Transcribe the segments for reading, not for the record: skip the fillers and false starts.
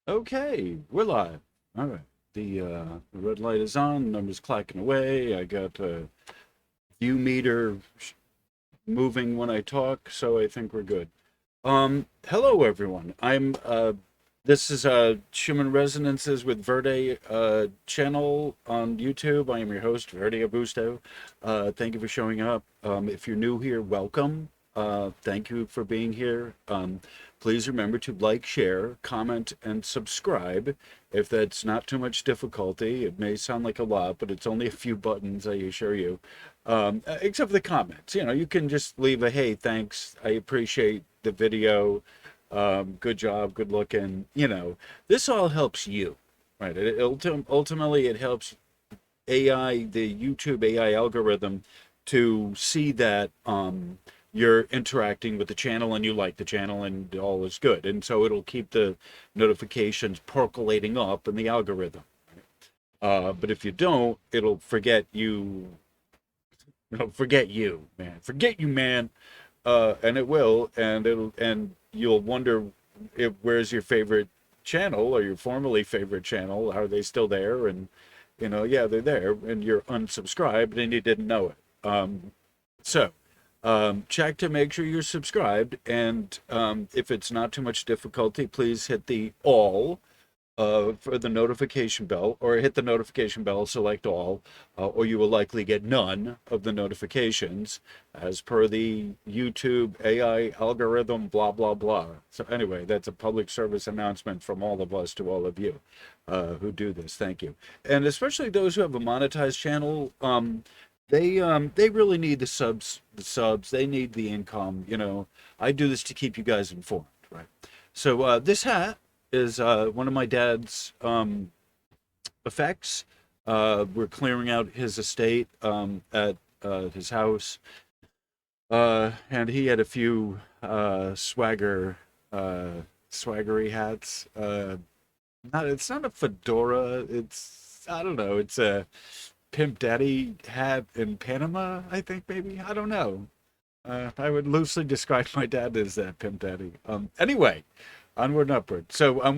Okay, we're live. All right. The red light is on, numbers clacking away. I got a view meter moving when I talk, so I think we're good. Hello everyone. This is Human Resonances with Verde channel on YouTube. I am your host, Verde Augusto. Thank you for showing up. If you're new here, welcome. Thank you for being here. Please remember to like, share, comment, and subscribe. If that's not too much difficulty, it may sound like a lot, but it's only a few buttons, I assure you. Except for the comments. You can just leave a hey, thanks. I appreciate the video. Good job, good looking. This all helps you, right? Ultimately, it helps AI, the YouTube AI algorithm, to see that you're interacting with the channel and you like the channel and all is good. And so it'll keep the notifications percolating up in the algorithm. But if you don't, it'll forget you. Forget you, man. Forget you, man. And it will, and you'll wonder where's your favorite channel or your formerly favorite channel? Are they still there? And yeah, they're there, and you're unsubscribed and you didn't know it. So check to make sure you're subscribed, and if it's not too much difficulty, please hit the all for the notification bell, or hit the notification bell, select all, or you will likely get none of the notifications as per the YouTube AI algorithm, blah, blah, blah. So anyway, that's a public service announcement from all of us to all of you who do this. Thank you. And especially those who have a monetized channel, they really need the subs, they need the income. I do this to keep you guys informed, right? So this hat is one of my dad's effects. We're clearing out his estate at his house, and he had a few swaggery hats. It's not a fedora. I don't know. It's a Pimp Daddy hat in Panama, I think, maybe. I don't know. I would loosely describe my dad as that Pimp Daddy. Anyway, onward and upward. So I'll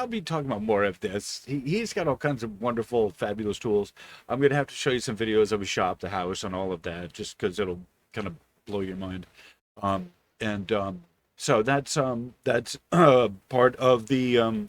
be talking about more of this. He's got all kinds of wonderful, fabulous tools. I'm gonna have to show you some videos of his shop, the house, and all of that, just because it'll kind of blow your mind. And so that's part of the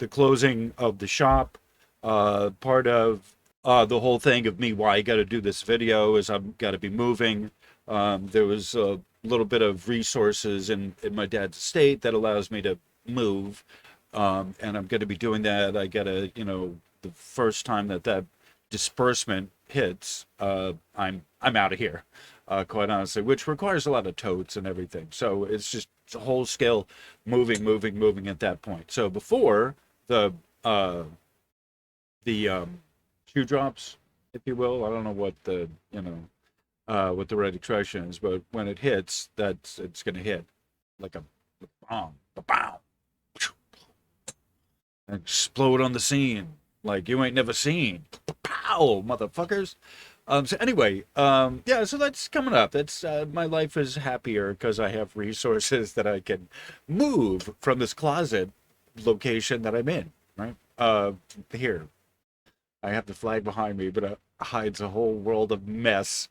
closing of the shop. Part of the whole thing of me why I got to do this video is I've got to be moving. There was a little bit of resources in my dad's estate that allows me to move, and I'm going to be doing that. I got to, the first time that disbursement hits, I'm out of here, quite honestly, which requires a lot of totes and everything. So it's just a whole scale moving at that point. So before the shoe drops, if you will, I don't know what what the right expression is, but when it hits, it's going to hit like a bomb, a bomb, and explode on the scene like you ain't never seen. Pow, motherfuckers. So anyway, yeah, so that's coming up. That's my life is happier because I have resources that I can move from this closet location that I'm in. Right here, I have the flag behind me, but it hides a whole world of mess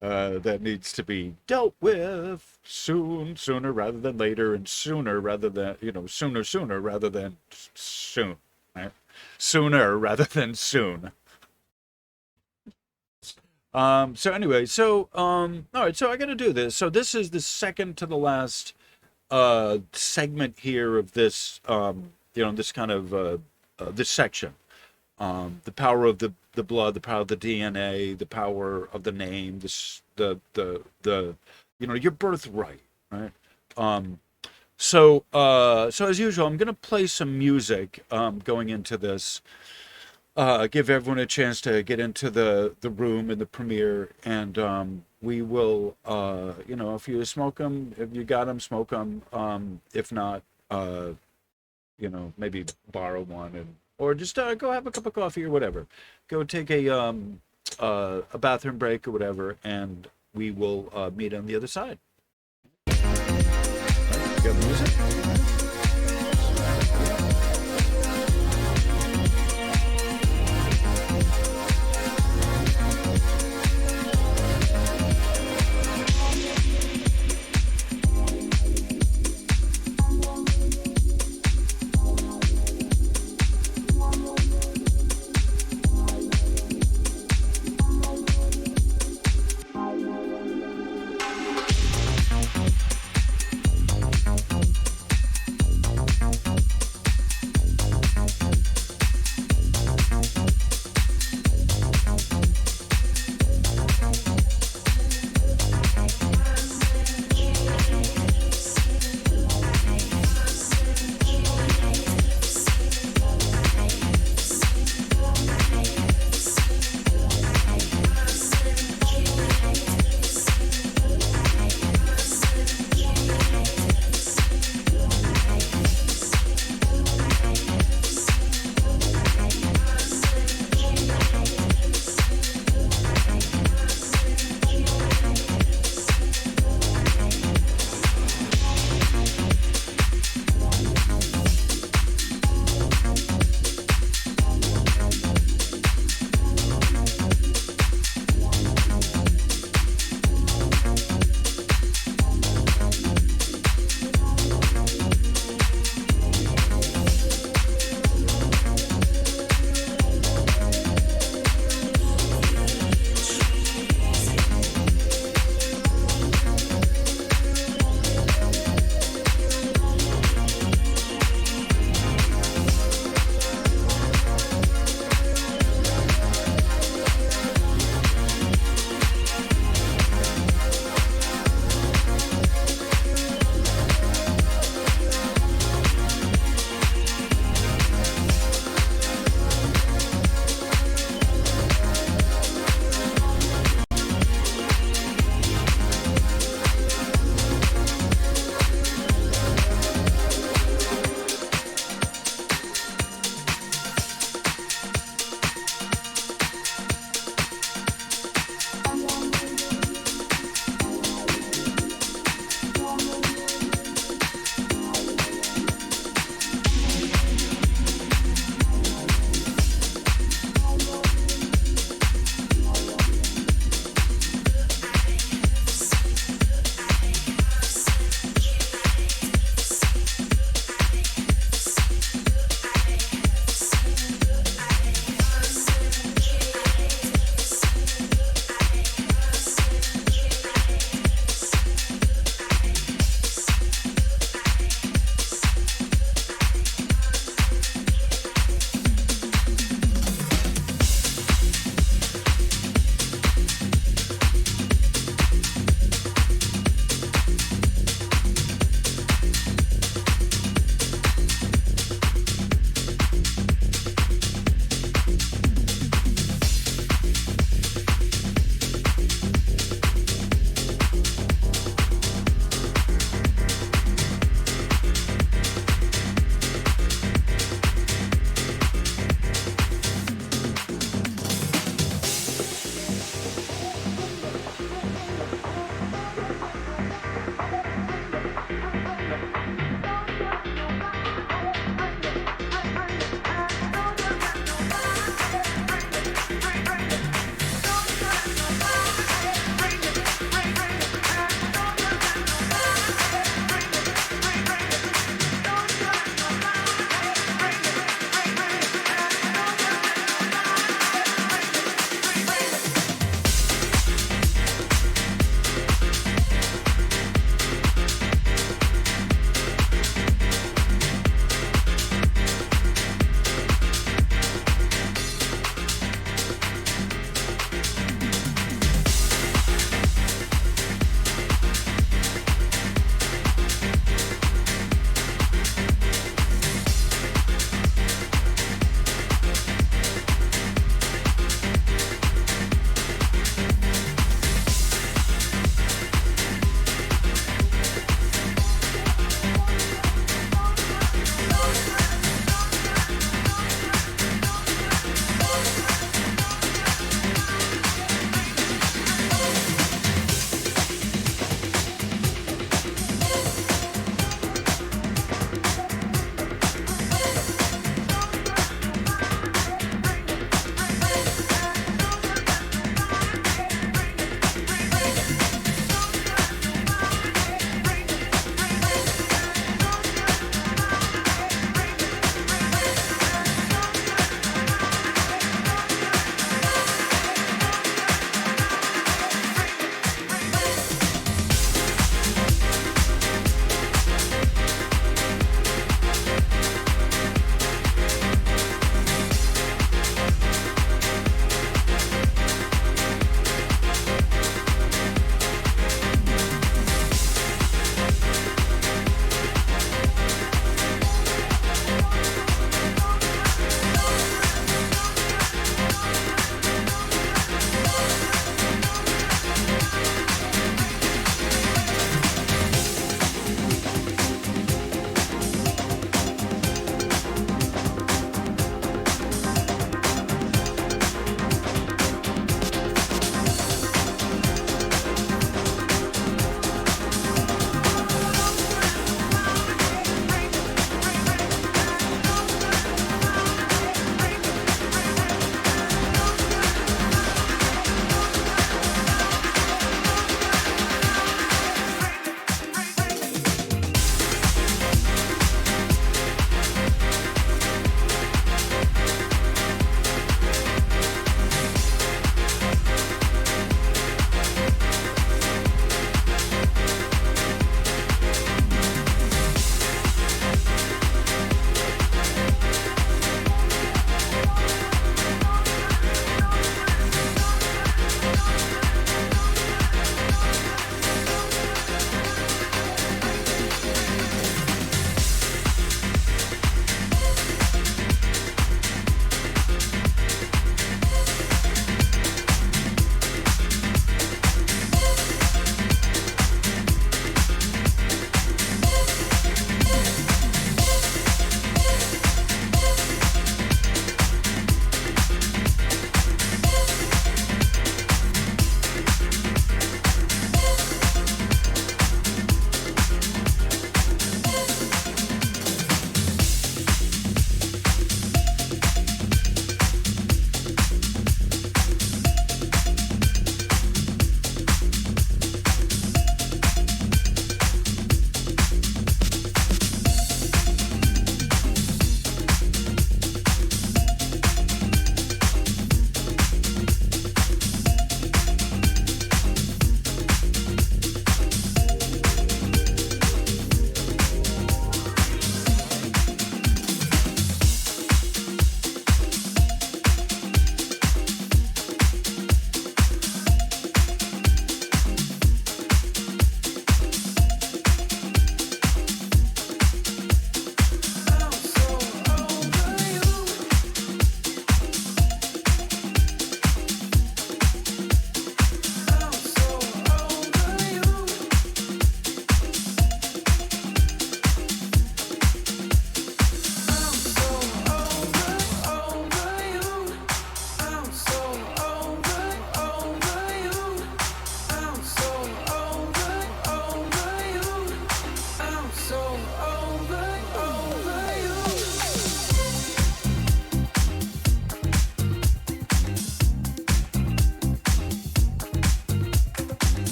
that needs to be dealt with sooner rather than later, and sooner rather than, sooner rather than soon, right? Sooner rather than soon. So anyway, all right, so I got to do this. So this is the second to the last segment here of this, this kind of this section. The power of the blood, the power of the DNA, the power of the name, the your birthright, right? So as usual, I'm gonna play some music going into this. Give everyone a chance to get into the room in the premiere, and we will, if you smoke them, if you got them, smoke them. If not, maybe borrow one, and or just go have a cup of coffee or whatever. Go take a bathroom break or whatever, and we will meet on the other side. Right, got music?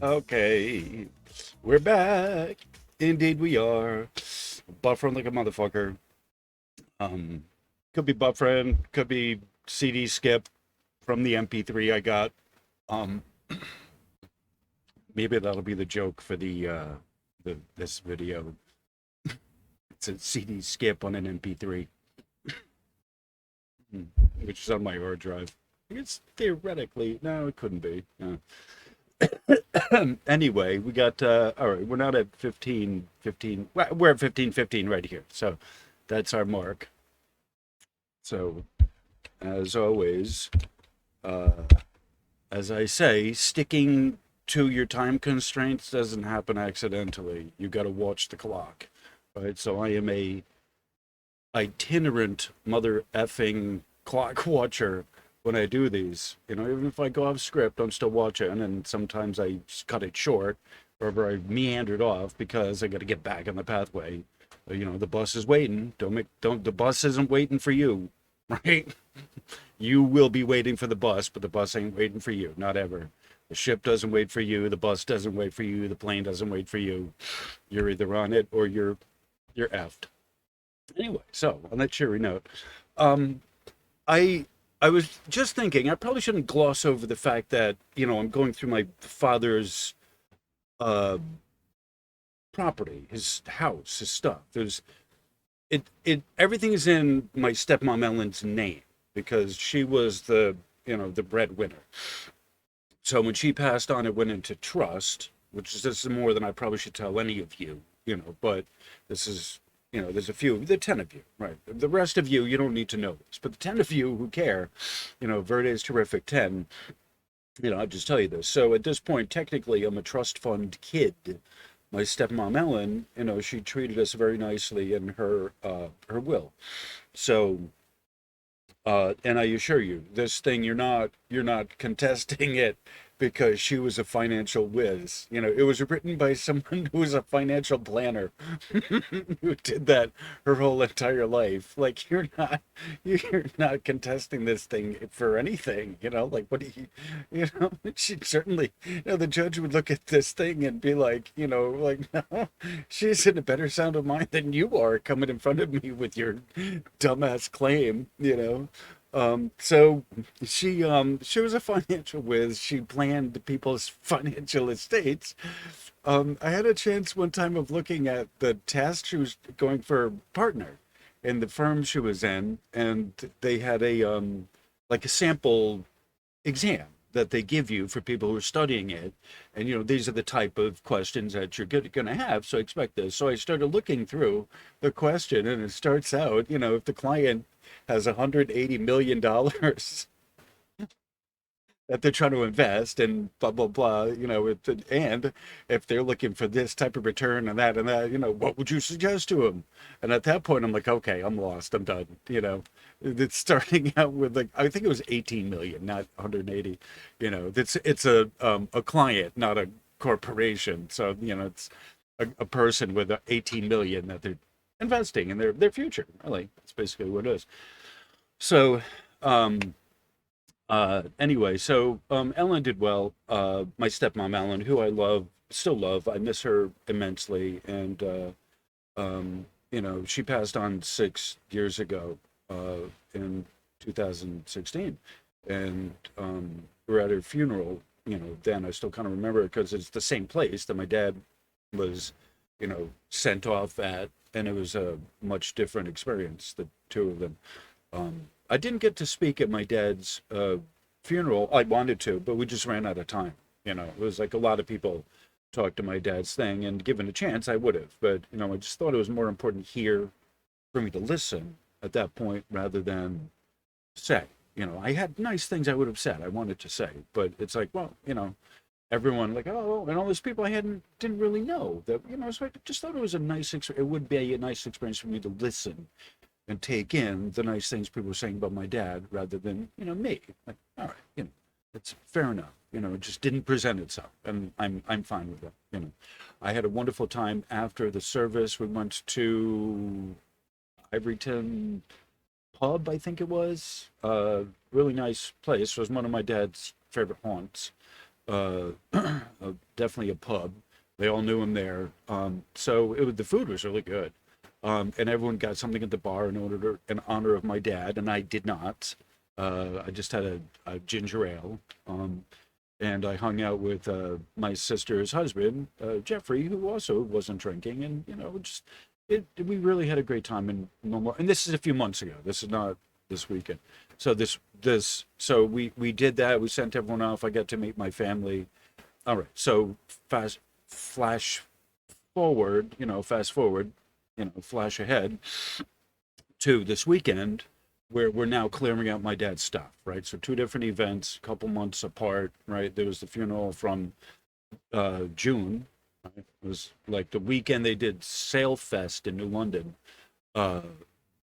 Okay, we're back. Indeed, we are. Buffering like a motherfucker. Um, could be buffering, could be CD skip from the MP3 I got. Um, maybe that'll be the joke for the this video. It's a CD skip on an MP3, which is on my hard drive. It's theoretically no, it couldn't be. No. Anyway, we got all right, we're not at 15:15. We're at 15:15 right here. So that's our mark. So as always, uh as I say, sticking to your time constraints doesn't happen accidentally. You got to watch the clock. Right? So I am a itinerant mother effing clock watcher when I do these. Even if I go off script, I'm still watching, and sometimes I cut it short, or I meandered off because I got to get back on the pathway. The bus is waiting. The bus isn't waiting for you, right? You will be waiting for the bus, but the bus ain't waiting for you, not ever. The ship doesn't wait for you. The bus doesn't wait for you. The plane doesn't wait for you. You're either on it or you're effed. Anyway, so on that cheery note, um, I I was just thinking I probably shouldn't gloss over the fact that I'm going through my father's uh property, his house, his stuff. There's it everything is in my stepmom Ellen's name because she was the breadwinner. So when she passed on, it went into trust, which is this is more than I probably should tell any of you, but this is there's a few, the 10 of you, right? The rest of you, you don't need to know this, but the 10 of you who care, Verde's terrific 10, I'll just tell you this. So at this point, technically, I'm a trust fund kid. My stepmom Ellen, she treated us very nicely in her will. So and I assure you, this thing you're not contesting it because she was a financial whiz. It was written by someone who was a financial planner who did that her whole entire life. Like you're not contesting this thing for anything. Like what do she certainly the judge would look at this thing and be like, like no, she's in a better sound of mind than you are coming in front of me with your dumbass claim. So she was a financial whiz. She planned people's financial estates. I had a chance one time of looking at the task she was going for a partner in the firm she was in, and they had like a sample exam that they give you for people who are studying it. And, these are the type of questions that you're going to have. So I expect this. So I started looking through the question, and it starts out, if the client has $180 million that they're trying to invest and blah, blah, blah, and if they're looking for this type of return and that, what would you suggest to them? And at that point, I'm like, okay, I'm lost. I'm done. It's starting out with like, I think it was 18 million, not 180, it's a client, not a corporation. So, it's a person with 18 million that they're investing in their future. Really, that's basically what it is. So, um, anyway, so Ellen did well. My stepmom Ellen, who I love, still love, I miss her immensely, and she passed on 6 years ago, in 2016, and we're at her funeral. Then I still kind of remember it because it's the same place that my dad was, sent off at, and it was a much different experience, the two of them. I didn't get to speak at my dad's funeral. I wanted to, but we just ran out of time. It was like a lot of people talked to my dad's thing, and given a chance, I would have. But I just thought it was more important here for me to listen at that point rather than say. I had nice things I would have said. I wanted to say, but it's like, well, everyone like, oh, and all those people I didn't really know that. So I just thought it was a nice. It would be a nice experience for me to listen and take in the nice things people were saying about my dad rather than me. Like, all right, it's fair enough. It just didn't present itself, and I'm fine with that. I had a wonderful time after the service. We went to Ivoryton pub, I think it was. Really nice place. It was one of my dad's favorite haunts. definitely a pub. They all knew him there. So the food was really good. And everyone got something at the bar in honor of my dad, and I did not. I just had a ginger ale. And I hung out with my sister's husband, Jeffrey, who also wasn't drinking, and just we really had a great time. And no more. And this is a few months ago. This is not this weekend. So so we did that. We sent everyone off. I got to meet my family. All right. So flash forward, flash ahead to this weekend where we're now clearing out my dad's stuff, right? So two different events, a couple months apart, right? There was the funeral from June. Right? It was like the weekend they did Sail Fest in New London, uh,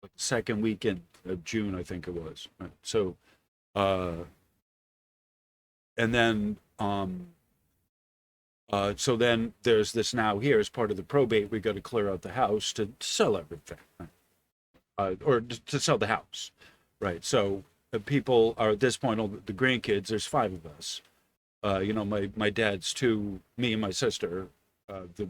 like the second weekend of June, I think it was. Right? So, uh, and then, so then there's this now here as part of the probate, we got to clear out the house to sell everything, right? Or to sell the house, right? So people are at this point, all the grandkids. There's five of us. My dad's two, me and my sister, the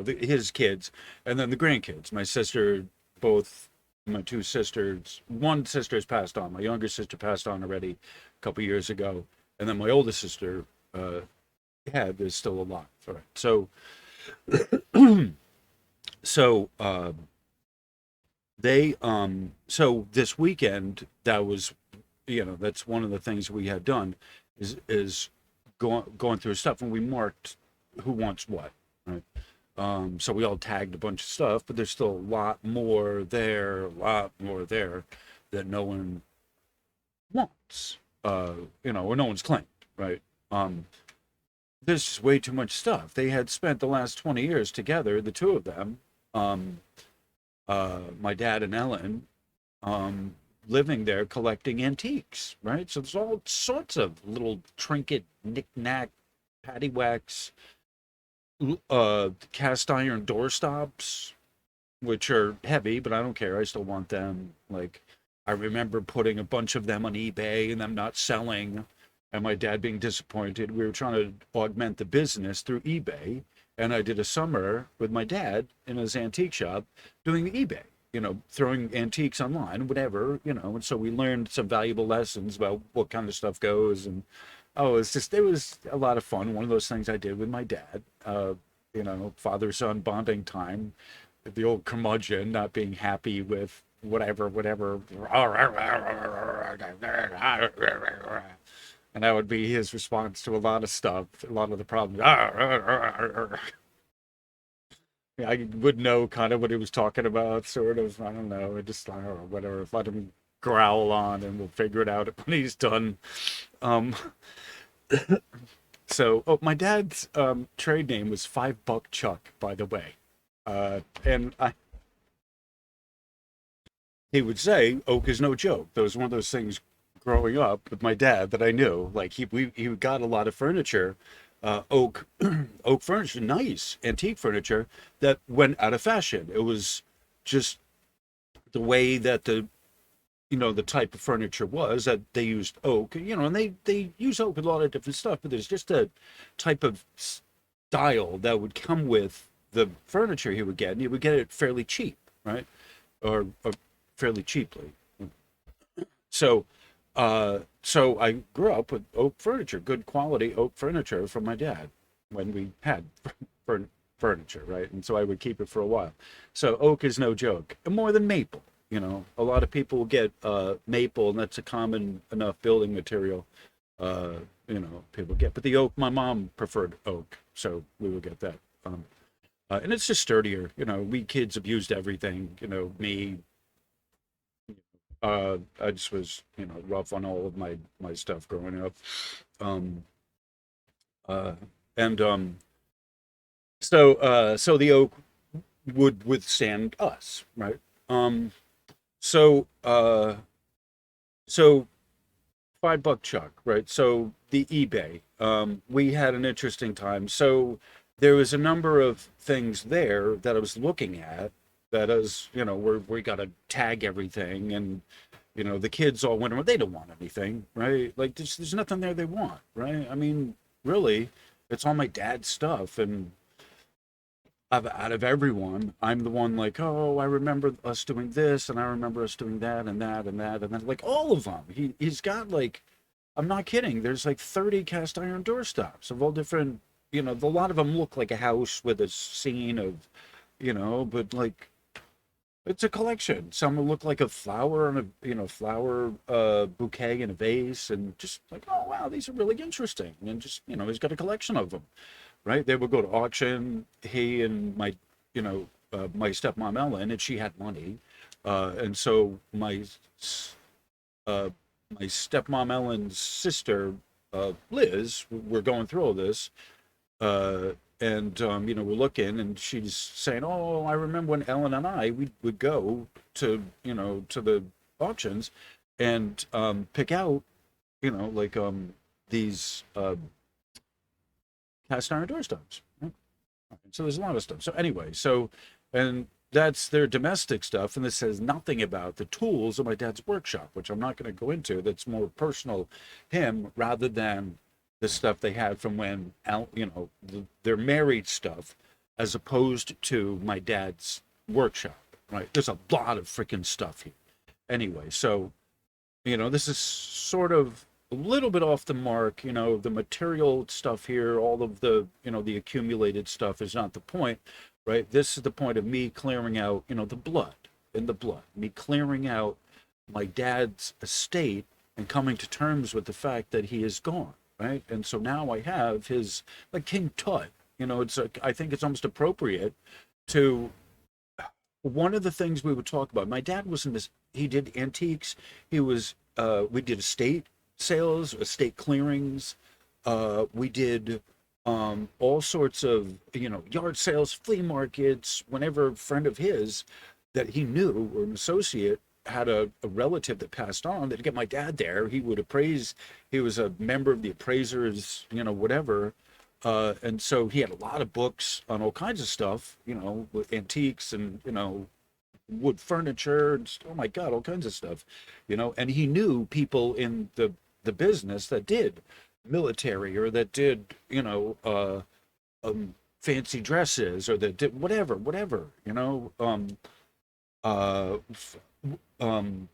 his kids, and then the grandkids. My sister, both my two sisters. One sister's passed on. My younger sister passed on already a couple years ago, and then my oldest sister is still alive. All right, so they so this weekend that was that's one of the things we had done is going through stuff, and we marked who wants what, right? So we all tagged a bunch of stuff, but there's still a lot more there that no one wants, or no one's claimed, right? There's just way too much stuff. They had spent the last 20 years together, the two of them, my dad and Ellen, living there collecting antiques, right? So there's all sorts of little trinket, knick-knack, paddywhacks, cast iron doorstops, which are heavy, but I don't care. I still want them. Like, I remember putting a bunch of them on eBay and them not selling, and my dad being disappointed. We were trying to augment the business through eBay, and I did a summer with my dad in his antique shop doing the eBay, throwing antiques online, whatever, and so we learned some valuable lessons about what kind of stuff goes. And it was a lot of fun. One of those things I did with my dad, father-son bonding time, the old curmudgeon not being happy with whatever. And that would be his response to a lot of stuff, a lot of the problems. Yeah, I would know kind of what he was talking about, sort of. I don't know. I don't know, whatever. Let him growl on, and we'll figure it out when he's done. Um, my dad's trade name was $5 Chuck, by the way. And he would say, "Oak is no joke." That was one of those things growing up with my dad that I knew. Like he got a lot of furniture, oak oak furniture, nice antique furniture that went out of fashion. It was just the way that the type of furniture was that they used oak, and they use oak with a lot of different stuff, but there's just a type of style that would come with the furniture he would get, and he would get it fairly cheap, right? Or fairly cheaply. So, so I grew up with oak furniture, good quality oak furniture from my dad when we had furniture, right? And so I would keep it for a while. So oak is no joke, and more than maple. A lot of people get maple, and that's a common enough building material. People get, but the oak, my mom preferred oak, so we would get that. And it's just sturdier. We kids abused everything. Me, I just was, rough on all of my stuff growing up. Um, uh, and so the oak would withstand us, right? So so $5 Chuck, right? So the eBay, we had an interesting time. So there was a number of things there that I was looking at that is, where we got to tag everything, and You know, the kids all went around, they don't want anything, right? Like there's nothing there they want, right? I mean, really, it's all my dad's stuff. And out of everyone, I'm the one like, oh, I remember us doing this, and I remember us doing that, and that, and that, and then like all of them. He's got like, I'm not kidding. There's like 30 cast iron doorstops of all different, you know. A lot of them look like a house with a scene of, you know, but like it's a collection. Some will look like a flower on a, you know, flower bouquet in a vase, and just like, oh wow, these are really interesting. And just, you know, he's got a collection of them, right? They would go to auction. He and my, you know, my stepmom Ellen, and she had money, and so uh, my stepmom Ellen's sister Liz, we're going through all this, uh, and you know, we're looking, and she's saying, "Oh, I remember when Ellen and I we would go to, you know, to the auctions, and pick out, you know, like these cast iron doorstops." So there's a lot of stuff. So anyway, so, and that's their domestic stuff, and this says nothing about the tools of my dad's workshop, which I'm not going to go into. That's more personal, him, rather than the stuff they had from when, you know, their married stuff, as opposed to my dad's workshop. Right? There's a lot of freaking stuff here. Anyway, so, you know, this is sort of a little bit off the mark. You know, the material stuff here, all of the, you know, the accumulated stuff is not the point, right? This is the point of me clearing out, you know, the blood, in the blood, me clearing out my dad's estate and coming to terms with the fact that he is gone, right? And so now I have his, like King Tut, you know, it's, I think it's almost appropriate to, one of the things we would talk about. My dad was in this, he did antiques. He was, we did estate sales, estate clearings. We did all sorts of, you know, yard sales, flea markets. Whenever a friend of his that he knew or an associate had a relative that passed on, that get my dad there, he would appraise. He was a member of the appraisers, you know, whatever. And so he had a lot of books on all kinds of stuff, you know, with antiques and, you know, wood furniture and, oh my God, all kinds of stuff, you know. And he knew people in the business that did military, or that did, you know, fancy dresses, or that did whatever, you know, uh, um,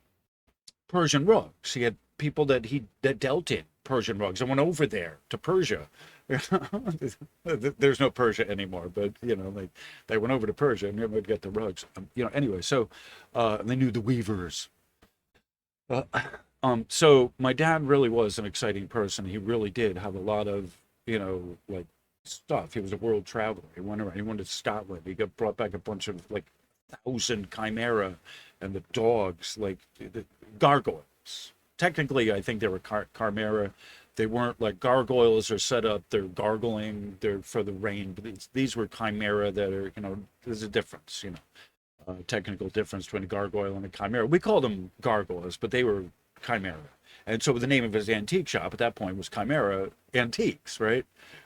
Persian rugs. He had people that dealt in Persian rugs. I went over there to Persia. There's no Persia anymore, but you know, like they went over to Persia and would get the rugs. You know, anyway, so they knew the weavers. Uh, so my dad really was an exciting person. He really did have a lot of, you know, like stuff. He was a world traveler. He went around. He went to Scotland. He got brought back a bunch of like 1,000 chimera, and the dogs, like the gargoyles. Technically, I think they were chimera. They weren't like gargoyles are set up. They're gargling. They're for the rain. But these were chimera that are, you know, there's a difference, you know. Technical difference between a gargoyle and a chimera. We called them gargoyles, but they were chimera. And so the name of his antique shop at that point was Chimera Antiques, right?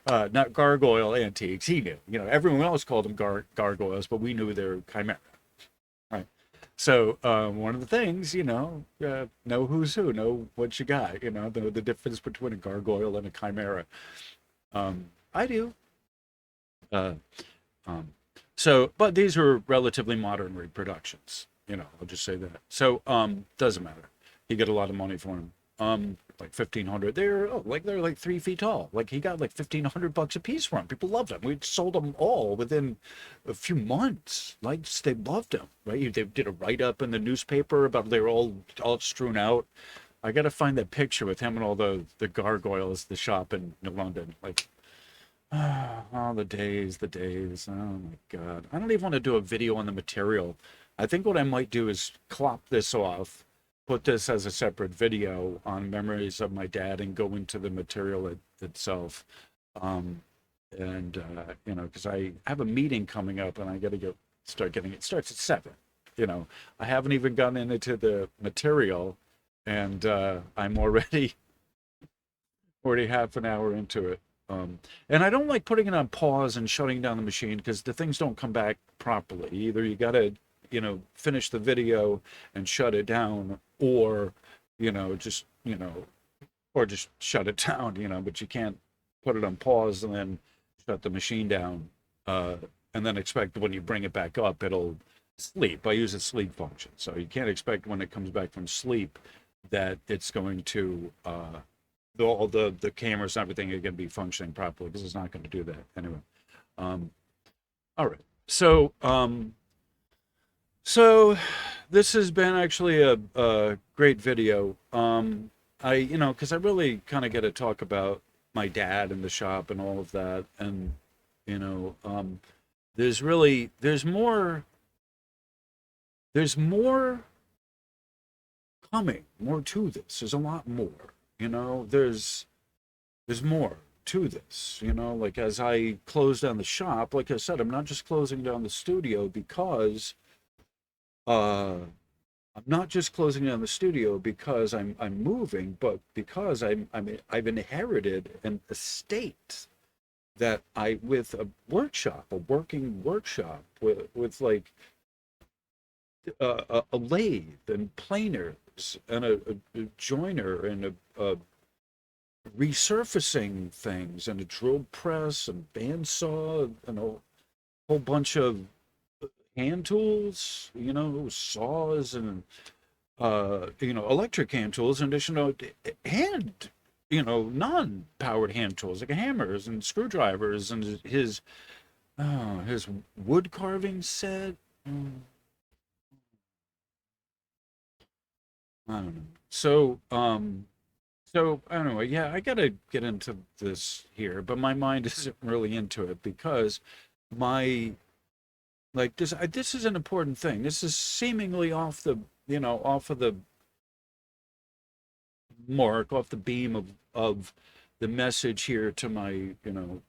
Not Gargoyle Antiques. He knew. You know, everyone else called them gargoyles, but we knew they were chimera, right? So one of the things, you know who's who, know what you got, you know, the difference between a gargoyle and a chimera. I do. Uh, um, so, but these are relatively modern reproductions. You know, I'll just say that. So, doesn't matter. He got a lot of money for them. Like 1,500. They're like 3 feet tall. Like he got like $1,500 a piece for them. People loved them. We sold them all within a few months. Like they loved them, right? They did a write up in the newspaper about they were all strewn out. I got to find that picture with him and all the gargoyles, the shop in London. Like, oh, the days, the days. Oh my God. I don't even want to do a video on the material. I think what I might do is crop this off, put this as a separate video on memories of my dad, and go into the material itself. And you know, because I have a meeting coming up, and I got to start getting it. Starts at 7. You know, I haven't even gotten into the material, and I'm already half an hour into it. And I don't like putting it on pause and shutting down the machine, because the things don't come back properly. Either you got to finish the video and shut it down, or, or just shut it down, but you can't put it on pause and then shut the machine down, and then expect when you bring it back up, it'll sleep. I use a sleep function. So you can't expect when it comes back from sleep that it's going to, all the cameras and everything are going to be functioning properly, because it's not going to do that anyway. All right. So this has been actually a great video. Because I really kind of get to talk about my dad and the shop and all of that, and there's more coming, more to this. There's a lot more. There's more to this. Like, as I close down the shop, like I said, I'm not just closing down the studio because I'm not just closing down the studio because I'm moving, but because I've inherited an estate that with a workshop, a working workshop with like a lathe and planers and a joiner and a resurfacing things and a drill press and bandsaw and a whole bunch of hand tools, saws and electric hand tools, in addition to hand, non-powered hand tools like hammers and screwdrivers, and his wood carving set. I don't know. So anyway, yeah, I gotta get into this here, but my mind isn't really into it because my like this is an important thing. This is seemingly off of the mark, off the beam of the message here to my my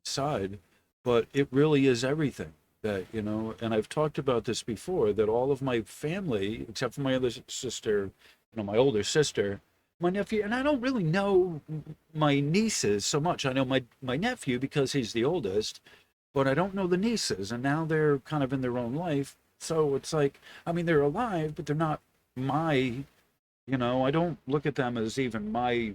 side, but it really is everything that and I've talked about this before, that all of my family, except for my other sister, my older sister, my nephew, and I don't really know my nieces so much. I know my nephew because he's the oldest, but I don't know the nieces, and now they're kind of in their own life. So it's like, I mean, they're alive, but they're not my, I don't look at them as even my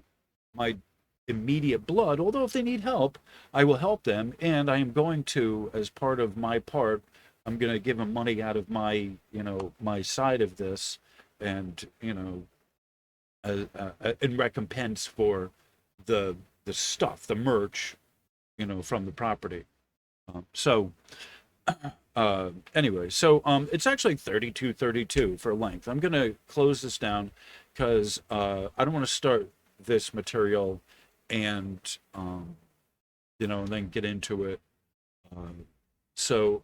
immediate blood. Although if they need help, I will help them, and I am going to, as part of my part, I'm going to give them money out of my, my side of this, and in recompense for the stuff, the merch, from the property. So anyway, so it's actually 32 for length. I'm gonna close this down because I don't want to start this material and and then get into it. So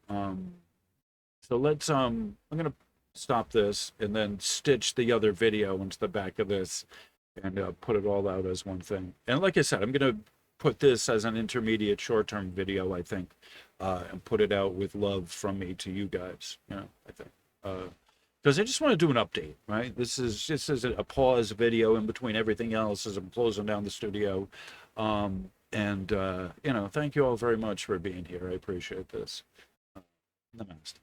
let's I'm gonna stop this and then stitch the other video into the back of this and put it all out as one thing. And like I said, I'm gonna put this as an intermediate short-term video, I think, and put it out with love from me to you guys, I think. Because I just want to do an update, right? This is a pause video in between everything else as I'm closing down the studio. Thank you all very much for being here. I appreciate this. Namaste.